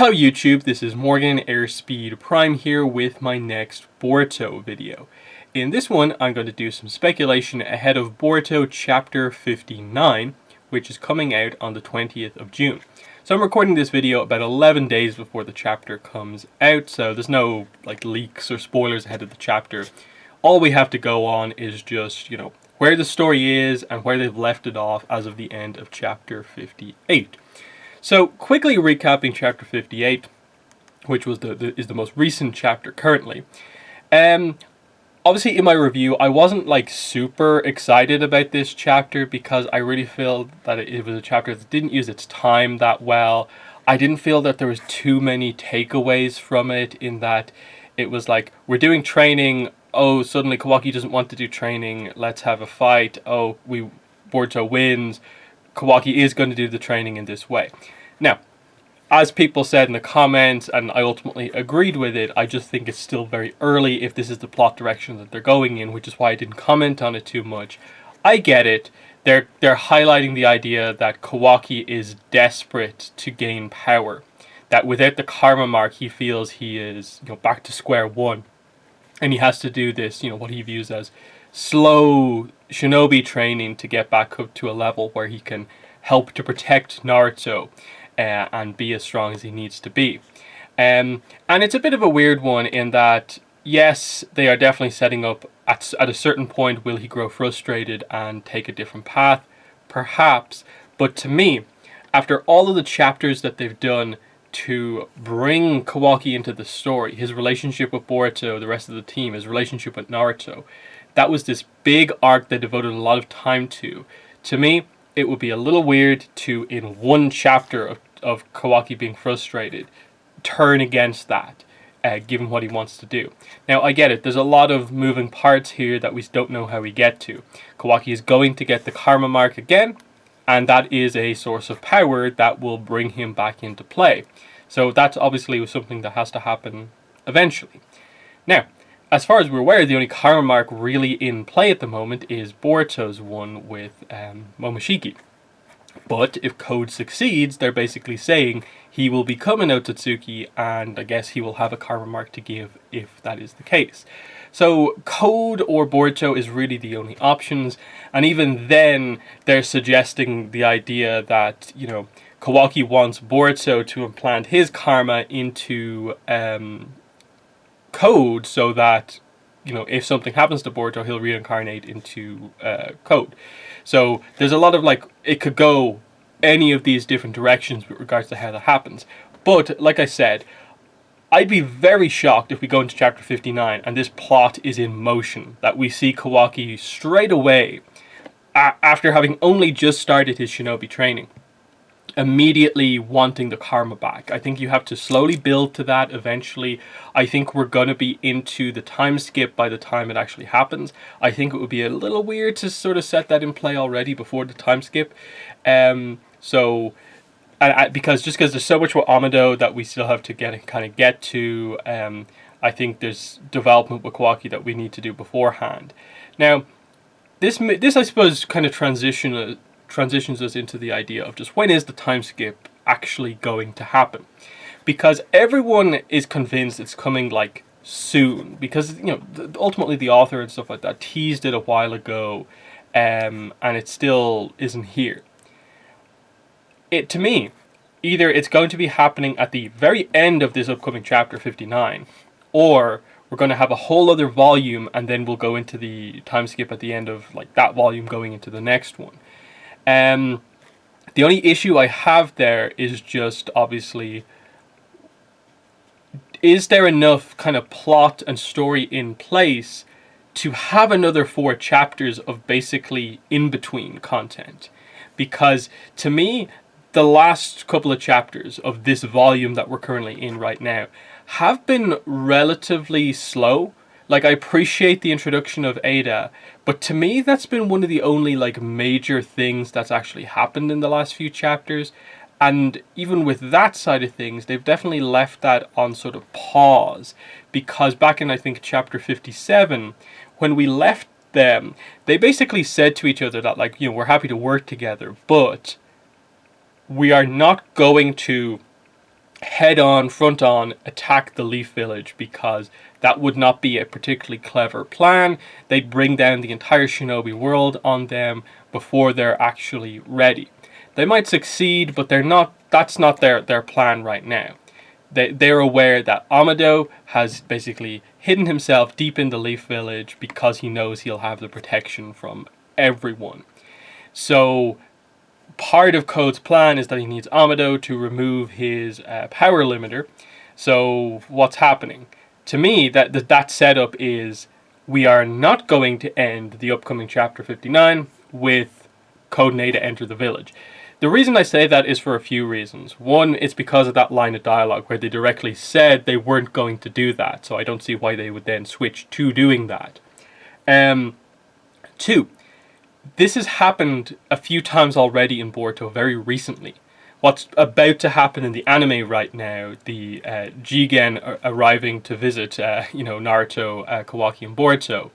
Hello YouTube, this is Morgan Airspeed Prime here with my next Boruto video. In this one, I'm going to do some speculation ahead of Boruto Chapter 59, which is coming out on the 20th of June. So I'm recording this video about 11 days before the chapter comes out, so there's no leaks or spoilers ahead of the chapter. All we have to go on is just, where the story is and where they've left it off as of the end of Chapter 58. So, quickly recapping Chapter 58, which was is the most recent chapter currently. Obviously, in my review, I wasn't super excited about this chapter because I really feel that it was a chapter that didn't use its time that well. I didn't feel that there was too many takeaways from it, in that it was like, we're doing training, oh, suddenly Kawaki doesn't want to do training, let's have a fight, oh, Boruto wins, Kawaki is going to do the training in this way. Now, as people said in the comments, and I ultimately agreed with it, I just think it's still very early if this is the plot direction that they're going in, which is why I didn't comment on it too much. I get it. They're highlighting the idea that Kawaki is desperate to gain power. That without the karma mark, he feels he is back to square one. And he has to do this, what he views as slow shinobi training to get back up to a level where he can help to protect Naruto and be as strong as he needs to be. And it's a bit of a weird one in that, yes, they are definitely setting up at a certain point, will he grow frustrated and take a different path? Perhaps. But to me, after all of the chapters that they've done to bring Kawaki into the story, his relationship with Boruto, the rest of the team, his relationship with Naruto, that was this big arc they devoted a lot of time to. To me, it would be a little weird to, in one chapter of Kawaki being frustrated, turn against that, given what he wants to do. Now, I get it. There's a lot of moving parts here that we don't know how we get to. Kawaki is going to get the karma mark again, and that is a source of power that will bring him back into play. So that's obviously something that has to happen eventually. Now, as far as we're aware, the only karma mark really in play at the moment is Boruto's one with Momoshiki. But if Code succeeds, they're basically saying he will become an Otsutsuki, and I guess he will have a karma mark to give if that is the case. So Code or Boruto is really the only options, and even then they're suggesting the idea that, Kawaki wants Boruto to implant his karma into Code so that, if something happens to Boruto, he'll reincarnate into Code. So there's a lot of it could go any of these different directions with regards to how that happens. But like I said, I'd be very shocked if we go into Chapter 59 and this plot is in motion, that we see Kawaki straight away, after having only just started his shinobi training, immediately wanting the karma back. I think you have to slowly build to that eventually. I think we're going to be into the time skip by the time it actually happens. I think it would be a little weird to sort of set that in play already before the time skip. Because there's so much with Amado that we still have to get to. I think there's development with Kawaki that we need to do beforehand. Now, this I suppose kind of transitions us into the idea of just when is the time skip actually going to happen, because everyone is convinced it's coming soon, because ultimately the author and stuff like that teased it a while ago, and it still isn't here. To me, either it's going to be happening at the very end of this upcoming Chapter 59, or we're going to have a whole other volume and then we'll go into the time skip at the end of that volume going into the next one. The only issue I have there is just, obviously, is there enough kind of plot and story in place to have another 4 chapters of basically in-between content? Because to me, the last couple of chapters of this volume that we're currently in right now have been relatively slow. I appreciate the introduction of Ada, but to me that's been one of the only major things that's actually happened in the last few chapters. And even with that side of things, they've definitely left that on sort of pause, because back in, I think, Chapter 57, when we left them, they basically said to each other that we're happy to work together, but we are not going to head on, front on, attack the Leaf Village, because that would not be a particularly clever plan. They'd bring down the entire shinobi world on them before they're actually ready. They might succeed, but that's not their plan right now. They're aware that Amado has basically hidden himself deep in the Leaf Village because he knows he'll have the protection from everyone. So part of Code's plan is that he needs Amado to remove his power limiter. So what's happening? To me, that setup is we are not going to end the upcoming chapter 59 with Code and Ada enter the village. The reason I say that is for a few reasons. One, it's because of that line of dialogue where they directly said they weren't going to do that, so I don't see why they would then switch to doing that. Two, this has happened a few times already in Boruto very recently. What's about to happen in the anime right now, the Jigen arriving to visit, Naruto, Kawaki, and Boruto,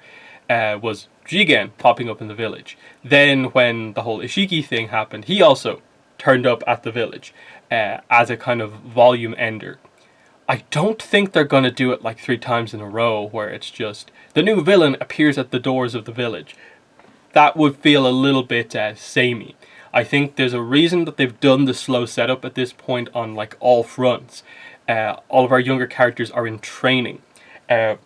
was Jigen popping up in the village. Then when the whole Ishiki thing happened, he also turned up at the village as a kind of volume ender. I don't think they're going to do it like 3 times in a row where it's just the new villain appears at the doors of the village. That would feel a little bit samey. I think there's a reason that they've done the slow setup at this point on like all fronts. All of our younger characters are in training.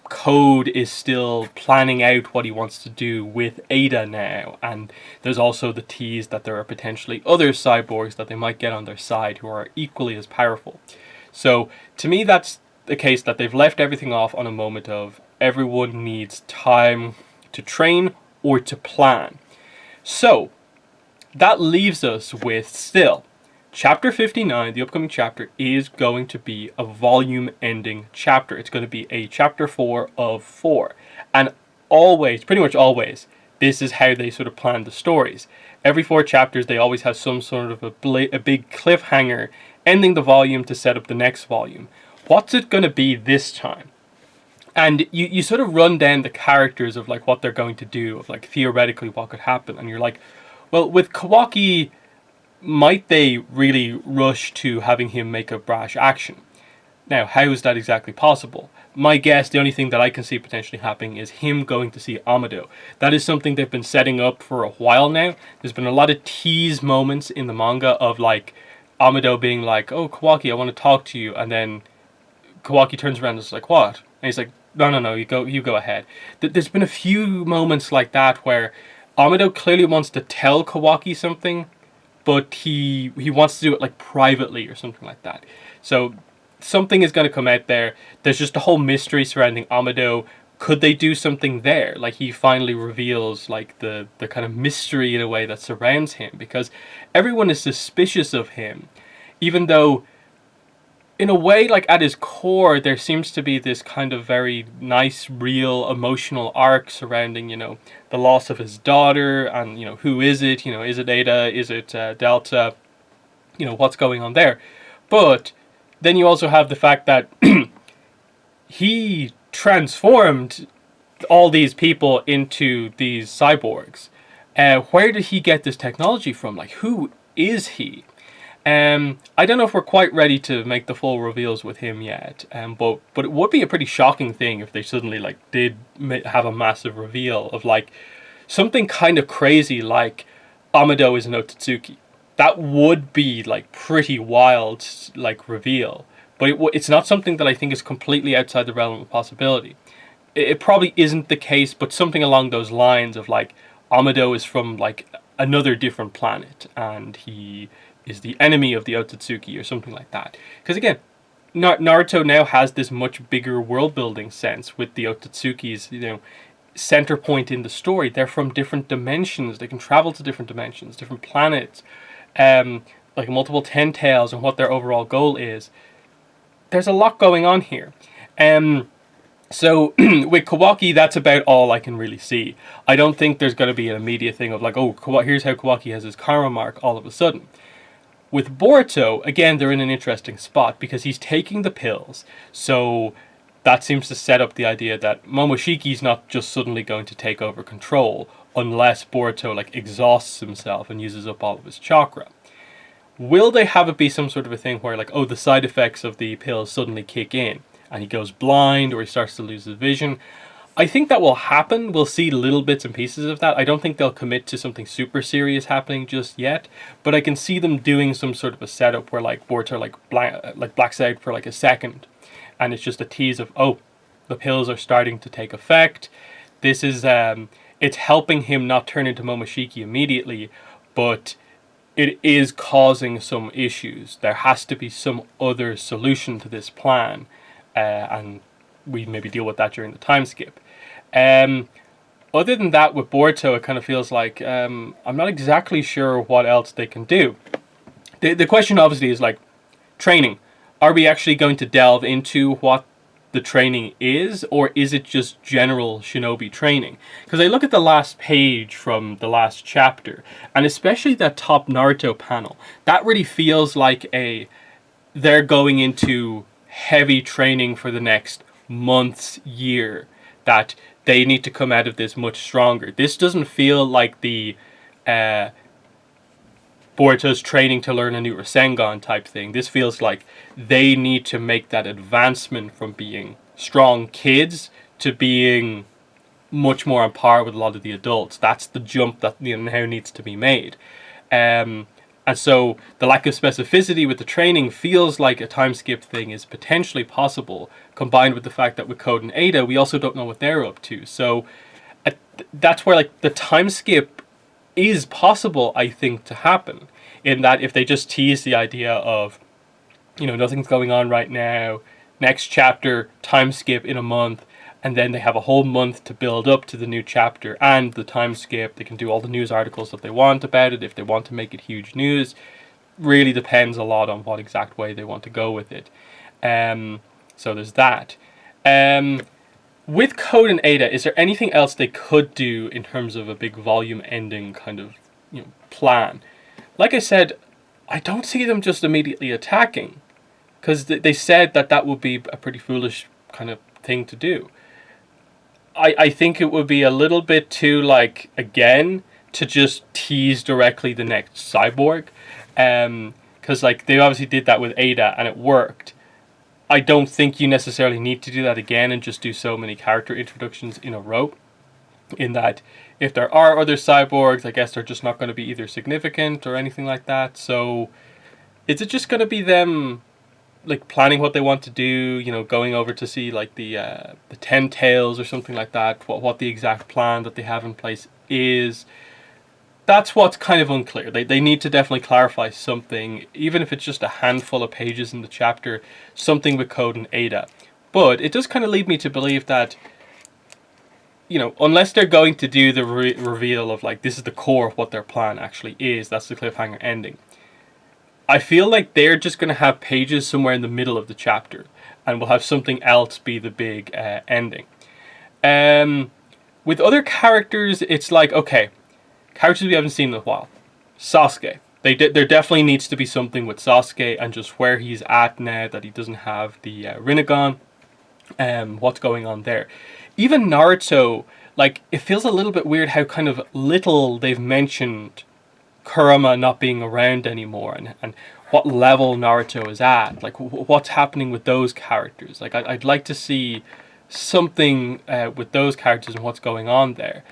Code is still planning out what he wants to do with Ada now, and there's also the tease that there are potentially other cyborgs that they might get on their side who are equally as powerful. So to me, that's the case that they've left everything off on a moment of everyone needs time to train or to plan. So that leaves us with still chapter 59, the upcoming chapter, is going to be a volume ending chapter. It's going to be a chapter 4 of 4. And always, pretty much always, this is how they sort of plan the stories. Every 4 chapters, they always have some sort of a big cliffhanger ending the volume to set up the next volume. What's it going to be this time? And you sort of run down the characters of like what they're going to do, of like theoretically what could happen. And you're like, well, with Kawaki, might they really rush to having him make a brash action? Now, how is that exactly possible? My guess, the only thing that I can see potentially happening is him going to see Amado. That is something they've been setting up for a while now. There's been a lot of tease moments in the manga of like Amado being like, oh, Kawaki, I want to talk to you. And then Kawaki turns around and is like, what? And he's like, no, you go ahead. There's been a few moments like that where Amado clearly wants to tell Kawaki something, but he wants to do it like privately or something like that. So something is going to come out there. There's just a whole mystery surrounding Amado. Could they do something there? Like he finally reveals like the kind of mystery in a way that surrounds him, because everyone is suspicious of him, even though in a way, like at his core, there seems to be this kind of very nice, real, emotional arc surrounding, the loss of his daughter, and, who is it? Is it Ada? Is it Delta? What's going on there? But then you also have the fact that he transformed all these people into these cyborgs. Where did he get this technology from? Like, who is he? I don't know if we're quite ready to make the full reveals with him yet, but it would be a pretty shocking thing if they suddenly did have a massive reveal of something kind of crazy like Amado is an Otsutsuki. That would be pretty wild reveal, but it's not something that I think is completely outside the realm of possibility. It probably isn't the case, but something along those lines of Amado is from another different planet and he is the enemy of the Otsutsuki or something like that. Because again, Naruto now has this much bigger world building sense with the Otsutsuki's, center point in the story. They're from different dimensions. They can travel to different dimensions, different planets, multiple 10 tails, and what their overall goal is. There's a lot going on here. So with Kawaki, that's about all I can really see. I don't think there's going to be an immediate thing of here's how Kawaki has his karma mark all of a sudden. With Boruto, again, they're in an interesting spot because he's taking the pills. So that seems to set up the idea that Momoshiki's not just suddenly going to take over control unless Boruto exhausts himself and uses up all of his chakra. Will they have it be some sort of a thing where, like, oh, the side effects of the pills suddenly kick in and he goes blind or he starts to lose his vision? I think that will happen. We'll see little bits and pieces of that. I don't think they'll commit to something super serious happening just yet, but I can see them doing some sort of a setup where, like, Boruto blacks out for like a second, and it's just a tease of, oh, the pills are starting to take effect. This is it's helping him not turn into Momoshiki immediately, but it is causing some issues. There has to be some other solution to this plan, and we maybe deal with that during the time skip. Other than that, with Boruto, it kind of feels like I'm not exactly sure what else they can do. The question obviously is, like, training. Are we actually going to delve into what the training is, or is it just general shinobi training? Because I look at the last page from the last chapter, and especially that top Naruto panel, that really feels like they're going into heavy training for the next months, year, that they need to come out of this much stronger. This doesn't feel like the Boruto's training to learn a new Rasengan type thing. This feels like they need to make that advancement from being strong kids to being much more on par with a lot of the adults. That's the jump that now needs to be made. And so the lack of specificity with the training feels like a time skip thing is potentially possible, combined with the fact that with Code and Ada, we also don't know what they're up to. So that's where, like, the time skip is possible, I think, to happen. In that if they just tease the idea of, nothing's going on right now, next chapter, time skip in a month, and then they have a whole month to build up to the new chapter and the time skip. They can do all the news articles that they want about it if they want to make it huge news. Really depends a lot on what exact way they want to go with it. So there's that. With Code and Ada, is there anything else they could do in terms of a big volume ending kind of plan? Like I said, I don't see them just immediately attacking, because they said that would be a pretty foolish kind of thing to do. I think it would be a little bit too, like, again, to just tease directly the next cyborg. Because, like, they obviously did that with Ada and it worked. I don't think you necessarily need to do that again and just do so many character introductions in a row. In that, if there are other cyborgs, I guess they're just not going to be either significant or anything like that. So, is it just going to be them, like, planning what they want to do, going over to see, like, the 10 Tails or something like that, what the exact plan that they have in place is? That's what's kind of unclear. They need to definitely clarify something, even if it's just a handful of pages in the chapter, something with Code and Ada. But it does kind of lead me to believe that, unless they're going to do the reveal of, like, this is the core of what their plan actually is, that's the cliffhanger ending, I feel like they're just going to have pages somewhere in the middle of the chapter, and we'll have something else be the big ending. With other characters, it's like, okay, characters we haven't seen in a while. Sasuke. There definitely needs to be something with Sasuke and just where he's at now that he doesn't have the Rinnegan. What's going on there. Even Naruto, like, it feels a little bit weird how kind of little they've mentioned Kurama not being around anymore, and what level Naruto is at, like what's happening with those characters. Like I'd like to see something with those characters and what's going on there.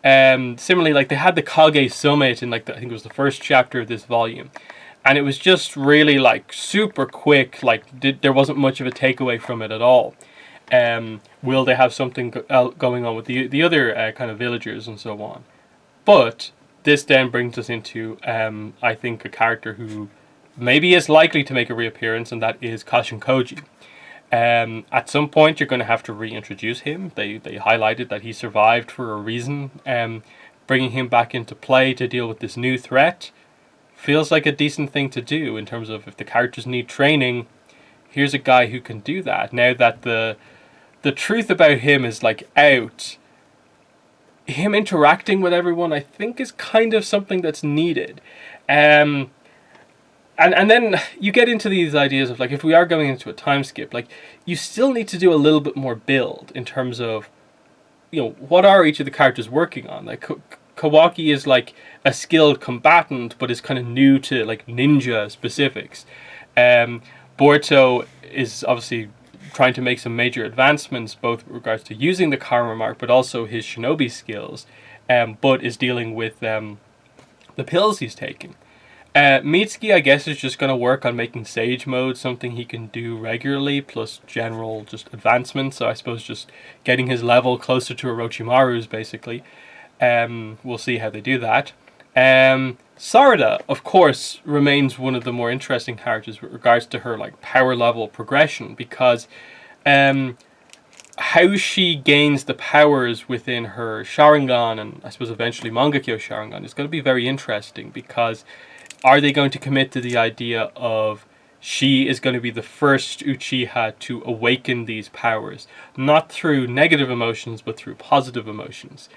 Similarly, like, they had the Kage Summit in, like, I think it was the first chapter of this volume, and it was just really, like, super quick. Like, there wasn't much of a takeaway from it at all. Will they have something going on with the other kind of villagers and so on? But this then brings us into, I think, a character who maybe is likely to make a reappearance, and that is Kashin Koji. At some point, you're going to have to reintroduce him. They highlighted that he survived for a reason. Bringing him back into play to deal with this new threat feels like a decent thing to do in terms of if the characters need training, here's a guy who can do that. Now that the truth about him is, like, out, him interacting with everyone, I think, is kind of something that's needed. And then you get into these ideas of, like, if we are going into a time skip, like, you still need to do a little bit more build in terms of, what are each of the characters working on? Like, Kawaki is like a skilled combatant, but is kind of new to like ninja specifics. Um, Boruto is obviously trying to make some major advancements, both with regards to using the karma mark, but also his shinobi skills. But is dealing with the pills he's taking. Mitsuki, I guess, is just going to work on making Sage Mode something he can do regularly, plus general just advancement. So I suppose just getting his level closer to Orochimaru's, basically. We'll see how they do that. Sarada, of course, remains one of the more interesting characters with regards to her like power level progression, because how she gains the powers within her Sharingan, and I suppose eventually Mangekyo Sharingan, is going to be very interesting, because are they going to commit to the idea of she is going to be the first Uchiha to awaken these powers, not through negative emotions, but through positive emotions?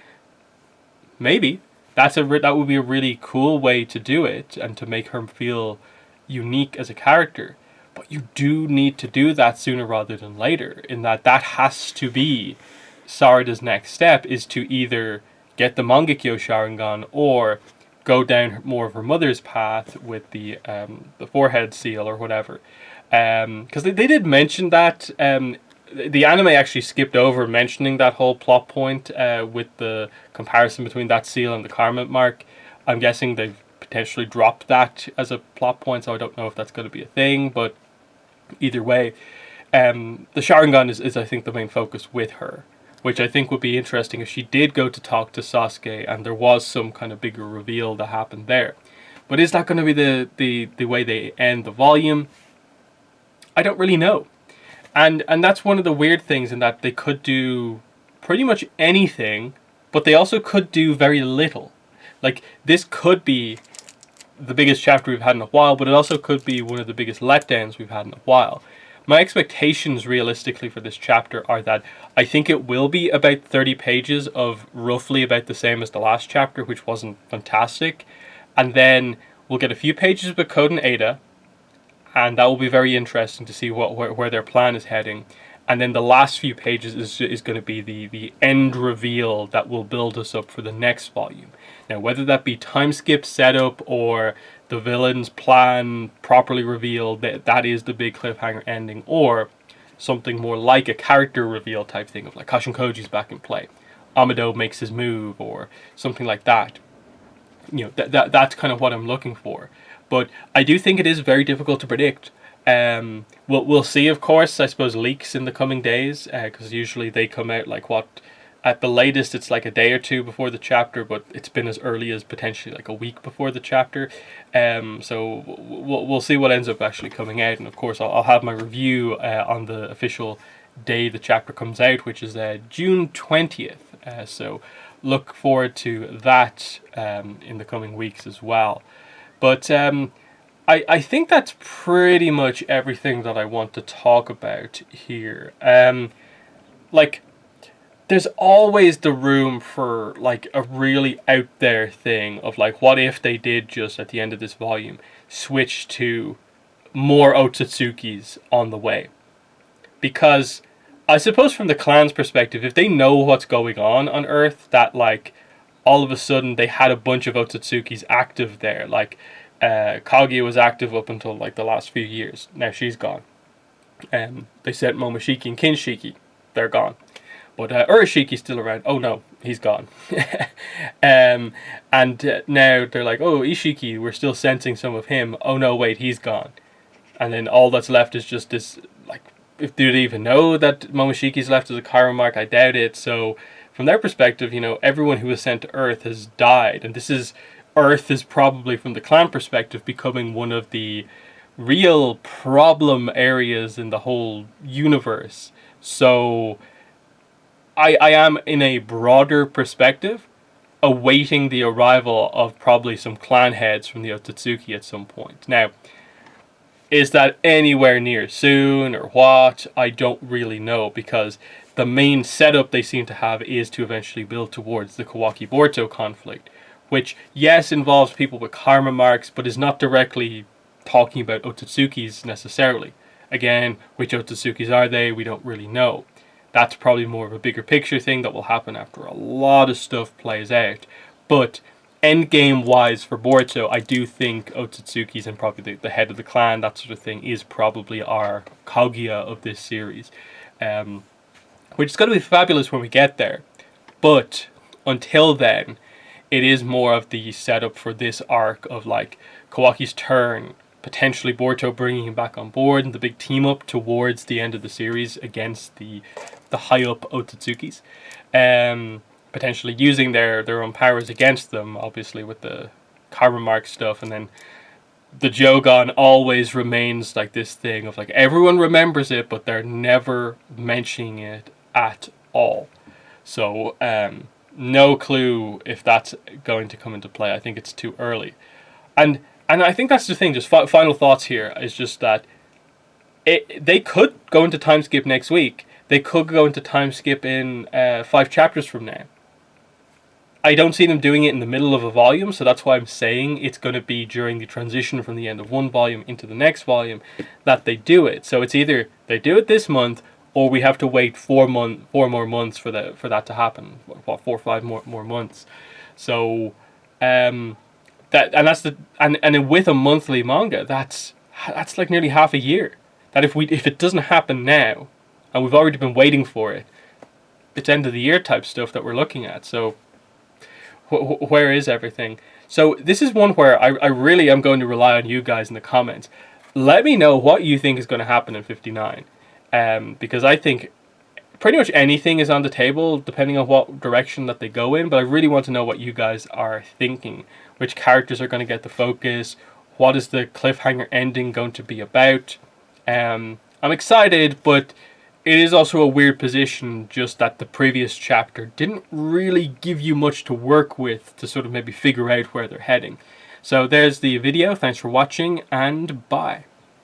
Maybe. That would be a really cool way to do it, and to make her feel unique as a character. But you do need to do that sooner rather than later, in that has to be Sarada's next step, is to either get the Mangekyo Sharingan or go down more of her mother's path with the forehead seal or whatever. Because they did mention that. The anime actually skipped over mentioning that whole plot point with the comparison between that seal and the karma mark. I'm guessing they've potentially dropped that as a plot point, so I don't know if that's going to be a thing, but either way, the Sharingan is I think the main focus with her, which I think would be interesting if she did go to talk to Sasuke and there was some kind of bigger reveal that happened there. But is that going to be the way they end the volume? I don't really know. And that's one of the weird things, in that they could do pretty much anything, but they also could do very little. Like, this could be the biggest chapter we've had in a while, but it also could be one of the biggest letdowns we've had in a while. My expectations realistically for this chapter are that I think it will be about 30 pages of roughly about the same as the last chapter, which wasn't fantastic. And then we'll get a few pages with Code and Ada, and that will be very interesting to see where their plan is heading. And then the last few pages is going to be the end reveal that will build us up for the next volume. Now, whether that be time skip setup or the villain's plan properly revealed, that is the big cliffhanger ending, or something more like a character reveal type thing of like Kashin Koji's back in play, Amado makes his move, or something like that. You know, that's kind of what I'm looking for. But I do think it is very difficult to predict. We'll see, of course, I suppose, leaks in the coming days, because usually they come out like at the latest it's like a day or two before the chapter, but it's been as early as potentially like a week before the chapter. So we'll see what ends up actually coming out, and of course I'll have my review on the official day the chapter comes out, which is June 20th. So look forward to that in the coming weeks as well. But I think that's pretty much everything that I want to talk about here. Like, there's always the room for like a really out there thing of like, what if they did just at the end of this volume switch to more Otsutsukis on the way? Because I suppose from the clan's perspective, if they know what's going on Earth, that like all of a sudden they had a bunch of Otsutsukis active there, like Kaguya was active up until like the last few years. Now she's gone. They sent Momoshiki and Kinshiki. They're gone. But Urashiki's still around. Oh no, he's gone. And now they're like, oh, Ishiki, we're still sensing some of him. Oh no, wait, he's gone. And then all that's left is just this, like, if do they even know that Momoshiki's left as a Chiron mark? I doubt it. So from their perspective, you know, everyone who was sent to Earth has died. And Earth is probably, from the clan perspective, becoming one of the real problem areas in the whole universe. So I am, in a broader perspective, awaiting the arrival of probably some clan heads from the Otsutsuki at some point. Now, is that anywhere near soon or what? I don't really know, because the main setup they seem to have is to eventually build towards the Kawaki Boruto conflict, which, yes, involves people with karma marks, but is not directly talking about Otsutsukis necessarily. Again, which Otsutsukis are they? We don't really know. That's probably more of a bigger picture thing that will happen after a lot of stuff plays out. But endgame wise for Boruto, I do think Otsutsuki's and probably the head of the clan, that sort of thing, is probably our Kaguya of this series. Which is going to be fabulous when we get there. But until then, it is more of the setup for this arc of like Kawaki's turn, potentially Boruto bringing him back on board, and the big team up towards the end of the series against the high up Otsutsukis. Potentially using their own powers against them, obviously with the karma mark stuff, and then the Jogan always remains like this thing of like everyone remembers it, but they're never mentioning it at all. So no clue if that's going to come into play. I think it's too early, and I think that's the thing. Just final thoughts here is just that they could go into time skip next week. They could go into time skip in 5 chapters from now. I don't see them doing it in the middle of a volume, so that's why I'm saying it's going to be during the transition from the end of one volume into the next volume that they do it. So it's either they do it this month, or we have to wait 4 more months for that to happen. 4 or 5 more months. So that's with a monthly manga, that's like nearly half a year. That if it doesn't happen now, and we've already been waiting for it, it's end of the year type stuff that we're looking at. So where is everything? So this is one where I really am going to rely on you guys in the comments. Let me know what you think is going to happen in 59. Because I think pretty much anything is on the table depending on what direction that they go in. But I really want to know what you guys are thinking. Which characters are going to get the focus? What is the cliffhanger ending going to be about? I'm excited, but it is also a weird position just that the previous chapter didn't really give you much to work with to sort of maybe figure out where they're heading. So there's the video. Thanks for watching, and bye.